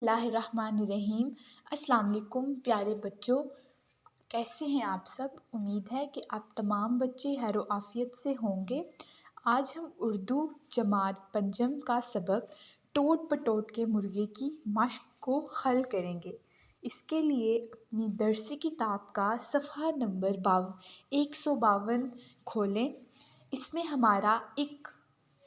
اللہ الرحمن الرحیم۔ السلام علیکم پیارے بچوں، کیسے ہیں آپ سب؟ امید ہے کہ آپ تمام بچے خیر و عافیت سے ہوں گے۔ آج ہم اردو جماعت پنجم کا سبق ٹوٹ پٹوٹ کے مرغے کی مشق کو حل کریں گے۔ اس کے لیے اپنی درسی کتاب کا صفحہ نمبر 152 کھولیں۔ اس میں ہمارا ایک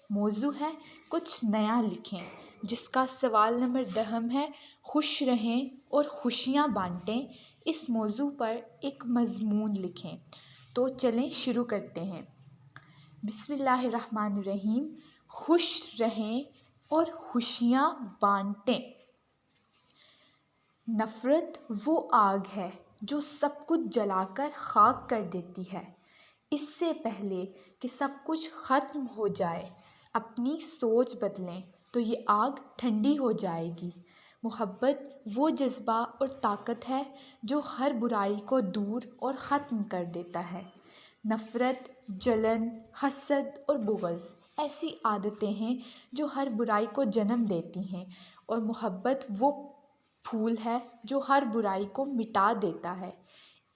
موضوع ہے، کچھ نیا لکھیں، جس کا سوال نمبر 10 ہے، خوش رہیں اور خوشیاں بانٹیں۔ اس موضوع پر ایک مضمون لکھیں۔ تو چلیں شروع کرتے ہیں۔ بسم اللہ الرحمن الرحیم۔ خوش رہیں اور خوشیاں بانٹیں۔ نفرت وہ آگ ہے جو سب کچھ جلا کر خاک کر دیتی ہے۔ اس سے پہلے کہ سب کچھ ختم ہو جائے، اپنی سوچ بدلیں تو یہ آگ ٹھنڈی ہو جائے گی۔ محبت وہ جذبہ اور طاقت ہے جو ہر برائی کو دور اور ختم کر دیتا ہے۔ نفرت، جلن، حسد اور بغض ایسی عادتیں ہیں جو ہر برائی کو جنم دیتی ہیں، اور محبت وہ پھول ہے جو ہر برائی کو مٹا دیتا ہے۔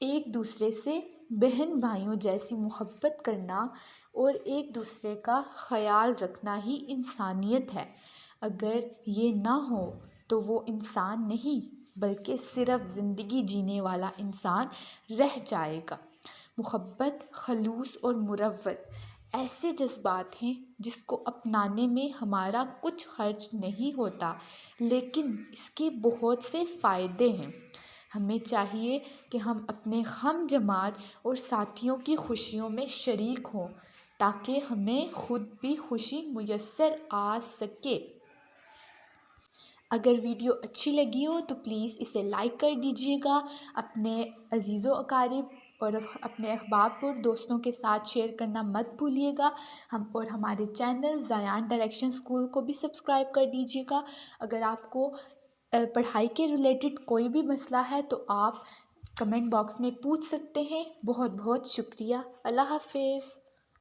ایک دوسرے سے بہن بھائیوں جیسی محبت کرنا اور ایک دوسرے کا خیال رکھنا ہی انسانیت ہے۔ اگر یہ نہ ہو تو وہ انسان نہیں بلکہ صرف زندگی جینے والا انسان رہ جائے گا۔ محبت، خلوص اور مروت ایسے جذبات ہیں جس کو اپنانے میں ہمارا کچھ خرچ نہیں ہوتا، لیکن اس کے بہت سے فائدے ہیں۔ ہمیں چاہیے کہ ہم اپنے ہم جماعت اور ساتھیوں کی خوشیوں میں شریک ہوں تاکہ ہمیں خود بھی خوشی میسر آ سکے۔ اگر ویڈیو اچھی لگی ہو تو پلیز اسے لائک کر دیجیے گا، اپنے عزیز و اقارب اور اپنے احباب اور دوستوں کے ساتھ شیئر کرنا مت بھولیے گا۔ اور ہمارے چینل زیان ڈائریکشن اسکول کو بھی سبسکرائب کر دیجیے گا۔ اگر آپ کو پڑھائی کے ریلیٹڈ کوئی بھی مسئلہ ہے تو آپ کمنٹ باکس میں پوچھ سکتے ہیں۔ بہت بہت شکریہ۔ اللہ حافظ۔